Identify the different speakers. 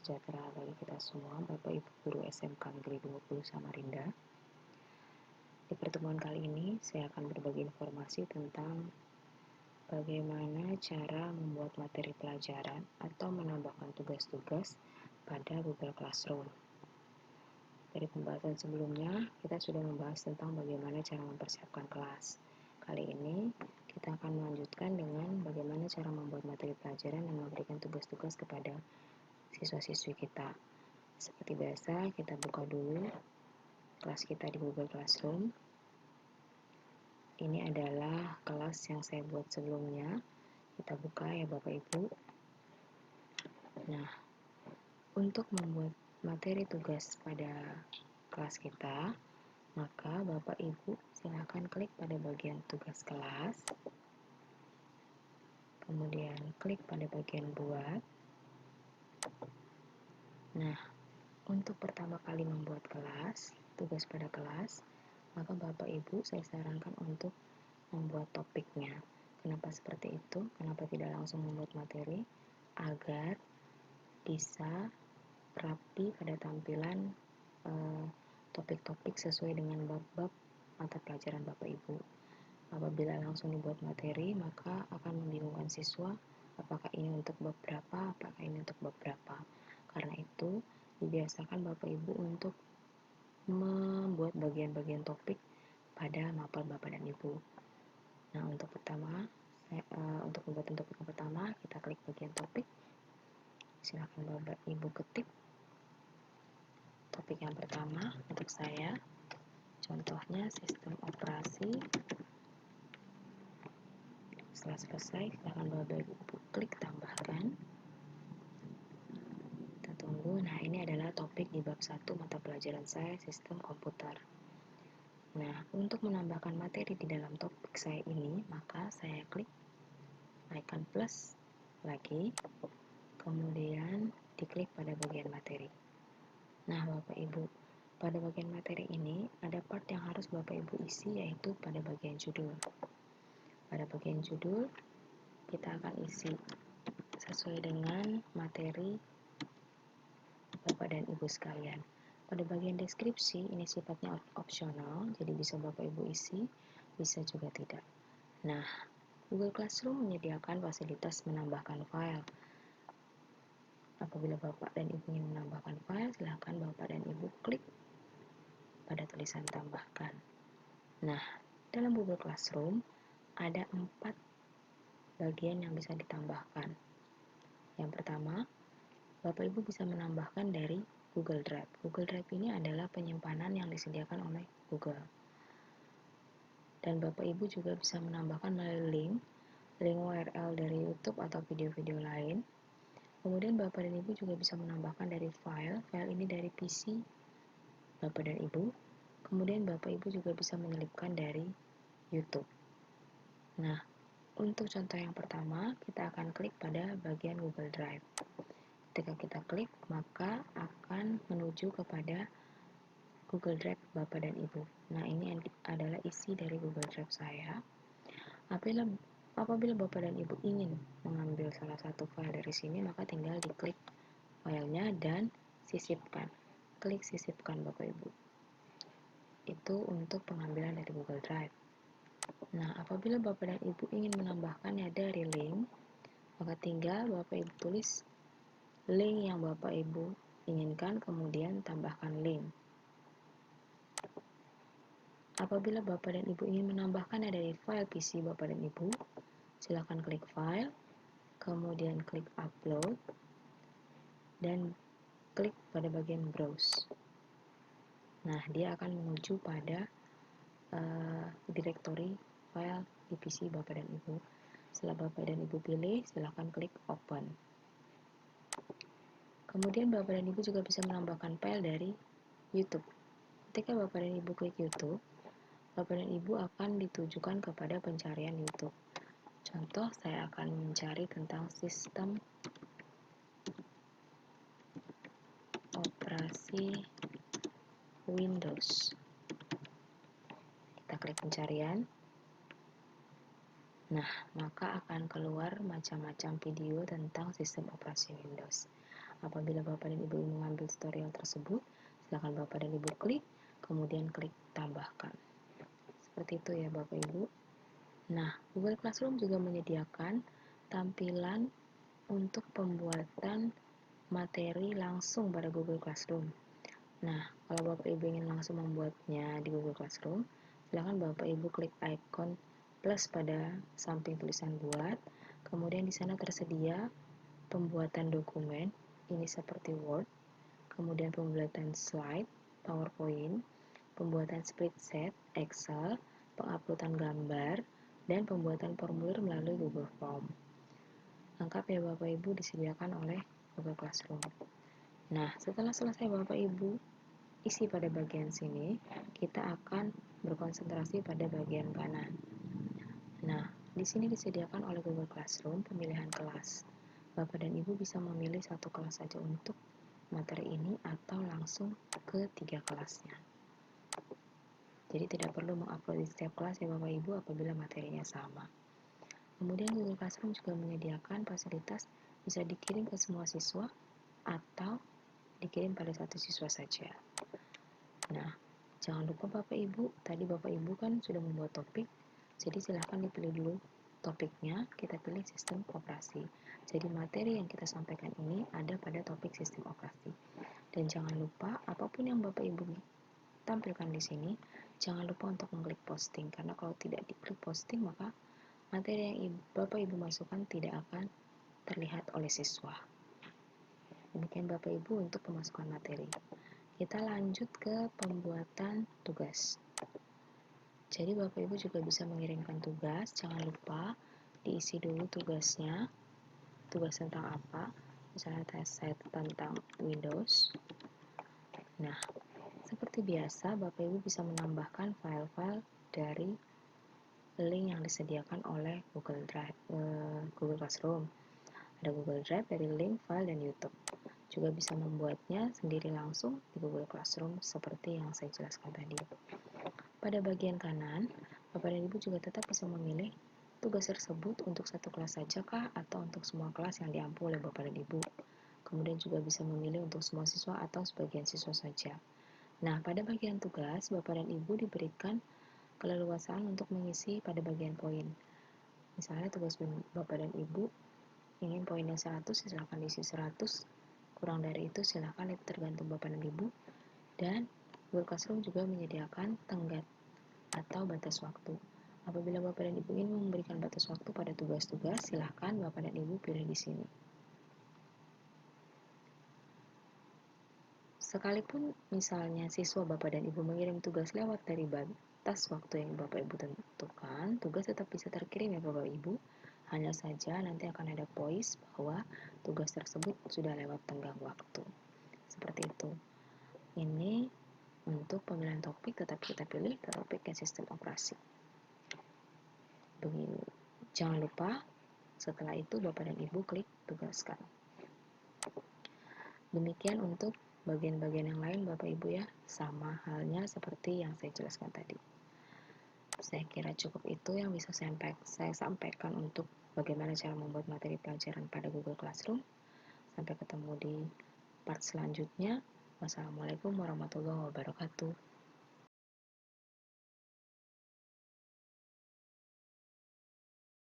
Speaker 1: sejahtera bagi kita semua, Bapak Ibu Guru SMK Negeri 20 Samarinda. Di pertemuan kali ini, saya akan berbagi informasi tentang bagaimana cara membuat materi pelajaran atau menambahkan tugas-tugas pada Google Classroom. Dari pembahasan sebelumnya, kita sudah membahas tentang bagaimana cara mempersiapkan kelas. Kali ini, kita akan melanjutkan dengan bagaimana cara membuat materi pelajaran dan memberikan tugas-tugas kepada siswa-siswi kita. Seperti biasa, kita buka dulu kelas kita di Google Classroom. Ini adalah kelas yang saya buat sebelumnya. Kita buka ya Bapak Ibu. Nah, untuk membuat materi tugas pada kelas kita, maka Bapak Ibu silakan klik pada bagian tugas kelas. Kemudian klik pada bagian buat. Nah, untuk pertama kali membuat kelas, tugas pada kelas, maka Bapak Ibu saya sarankan untuk membuat topiknya. Kenapa seperti itu? Kenapa tidak langsung membuat materi? Agar bisa rapi pada tampilan topik-topik sesuai dengan bab-bab mata pelajaran Bapak Ibu. Apabila langsung dibuat materi, maka akan membingungkan siswa apakah ini untuk bab berapa, apakah ini untuk bab berapa. Karena itu, dibiasakan Bapak Ibu untuk membuat bagian-bagian topik pada mapel Bapak dan Ibu. Nah, untuk membuat topik yang pertama, kita klik bagian topik. Silakan Bapak Ibu ketik topik yang pertama untuk saya. Contohnya sistem operasi. Setelah selesai, silakan Bapak Ibu klik tambahkan. Kita tunggu. Nah, ini adalah topik di bab 1 mata pelajaran saya, sistem komputer. Nah, untuk menambahkan materi di dalam topik saya ini, maka saya klik icon plus lagi, kemudian diklik pada bagian materi. Nah, Bapak Ibu, pada bagian materi ini ada part yang harus Bapak Ibu isi, yaitu pada bagian judul. Pada bagian judul, kita akan isi sesuai dengan materi Bapak dan Ibu sekalian. Pada bagian deskripsi, ini sifatnya opsional, jadi bisa Bapak Ibu isi, bisa juga tidak. Nah, Google Classroom menyediakan fasilitas menambahkan file. Apabila Bapak dan Ibu ingin menambahkan file, silakan Bapak dan Ibu klik pada tulisan tambahkan. Nah, dalam Google Classroom ada 4 bagian yang bisa ditambahkan. Yang pertama, Bapak Ibu bisa menambahkan dari Google Drive. Google Drive ini adalah penyimpanan yang disediakan oleh Google. Dan Bapak Ibu juga bisa menambahkan melalui link URL dari YouTube atau video-video lain. Kemudian Bapak dan Ibu juga bisa menambahkan dari file ini dari PC Bapak dan Ibu. Kemudian Bapak Ibu juga bisa menyelipkan dari YouTube. Nah, untuk contoh yang pertama, kita akan klik pada bagian Google Drive. Ketika kita klik, maka akan menuju kepada Google Drive Bapak dan Ibu. Nah, ini adalah isi dari Google Drive saya. Apabila Bapak dan Ibu ingin mengambil salah satu file dari sini, maka tinggal diklik filenya dan sisipkan. Klik sisipkan Bapak Ibu. Itu untuk pengambilan dari Google Drive. Nah, apabila Bapak dan Ibu ingin menambahkannya dari link, maka tinggal Bapak Ibu tulis link yang Bapak Ibu inginkan, kemudian tambahkan link. Apabila Bapak dan Ibu ingin menambahkannya dari file PC Bapak dan Ibu, silakan klik file, kemudian klik upload, dan klik pada bagian browse. Nah, dia akan menuju pada direktori file di PC Bapak dan Ibu. Setelah Bapak dan Ibu pilih, silakan klik open. Kemudian Bapak dan Ibu juga bisa menambahkan file dari YouTube. Ketika Bapak dan Ibu klik YouTube, Bapak dan Ibu akan ditujukan kepada pencarian YouTube. Contoh, saya akan mencari tentang sistem operasi Windows. Kita klik pencarian. Nah, maka akan keluar macam-macam video tentang sistem operasi Windows. Apabila Bapak dan Ibu ingin mengambil tutorial tersebut, silakan Bapak dan Ibu klik, kemudian klik tambahkan. Seperti itu ya Bapak Ibu. Nah, Google Classroom juga menyediakan tampilan untuk pembuatan materi langsung pada Google Classroom. Nah, kalau Bapak Ibu ingin langsung membuatnya di Google Classroom, silakan Bapak Ibu klik icon plus pada samping tulisan buat. Kemudian di sana tersedia pembuatan dokumen, ini seperti Word, kemudian pembuatan slide, PowerPoint, pembuatan spreadsheet, Excel, penguploadan gambar, dan pembuatan formulir melalui Google Form. Lengkap ya Bapak Ibu disediakan oleh Google Classroom. Nah, setelah selesai Bapak Ibu isi pada bagian sini, kita akan berkonsentrasi pada bagian kanan. Nah, di sini disediakan oleh Google Classroom pemilihan kelas. Bapak dan Ibu bisa memilih satu kelas saja untuk materi ini atau langsung ke 3 kelasnya. Jadi tidak perlu mengupload di setiap kelas ya Bapak Ibu apabila materinya sama. Kemudian Google Classroom juga menyediakan fasilitas bisa dikirim ke semua siswa atau dikirim pada satu siswa saja. Nah, jangan lupa Bapak Ibu, tadi Bapak Ibu kan sudah membuat topik, jadi silahkan dipilih dulu topiknya, kita pilih sistem operasi. Jadi materi yang kita sampaikan ini ada pada topik sistem operasi. Dan jangan lupa, apapun yang Bapak Ibu tampilkan di sini, jangan lupa untuk mengklik posting, karena kalau tidak diklik posting, maka materi yang Bapak Ibu masukkan tidak akan terlihat oleh siswa. Demikian Bapak Ibu untuk pemasukan materi. Kita lanjut ke pembuatan tugas. Jadi Bapak Ibu juga bisa mengirimkan tugas, jangan lupa diisi dulu tugasnya. Tugas tentang apa? Misalnya tes set tentang Windows. Nah, seperti biasa Bapak Ibu bisa menambahkan file-file dari link yang disediakan oleh Google Classroom. Ada Google Drive dari link, file, dan YouTube. Juga bisa membuatnya sendiri langsung di Google Classroom seperti yang saya jelaskan tadi. Pada bagian kanan, Bapak dan Ibu juga tetap bisa memilih tugas tersebut untuk satu kelas saja kah atau untuk semua kelas yang diampu oleh Bapak dan Ibu. Kemudian juga bisa memilih untuk semua siswa atau sebagian siswa saja. Nah, pada bagian tugas, Bapak dan Ibu diberikan keleluasaan untuk mengisi pada bagian poin. Misalnya tugas Bapak dan Ibu ingin poinnya 100, silakan diisi 100. Kurang dari itu silakan, itu tergantung Bapak dan Ibu. Dan Google Classroom juga menyediakan tenggat atau batas waktu. Apabila Bapak dan Ibu ingin memberikan batas waktu pada tugas-tugas, silakan Bapak dan Ibu pilih di sini. Sekalipun misalnya siswa Bapak dan Ibu mengirim tugas lewat dari batas waktu yang Bapak Ibu tentukan, tugas tetap bisa terkirim ya Bapak Ibu. Hanya saja nanti akan ada voice bahwa tugas tersebut sudah lewat tenggang waktu. Seperti itu. Ini untuk pemilihan topik tetap kita pilih topik dan sistem operasi. Begini. Jangan lupa setelah itu Bapak dan Ibu klik tugaskan. Demikian untuk bagian-bagian yang lain Bapak Ibu ya, sama halnya seperti yang saya jelaskan tadi. Saya kira cukup itu yang bisa saya sampaikan untuk bagaimana cara membuat materi pelajaran pada Google Classroom. Sampai ketemu di part selanjutnya. Wassalamualaikum warahmatullahi wabarakatuh.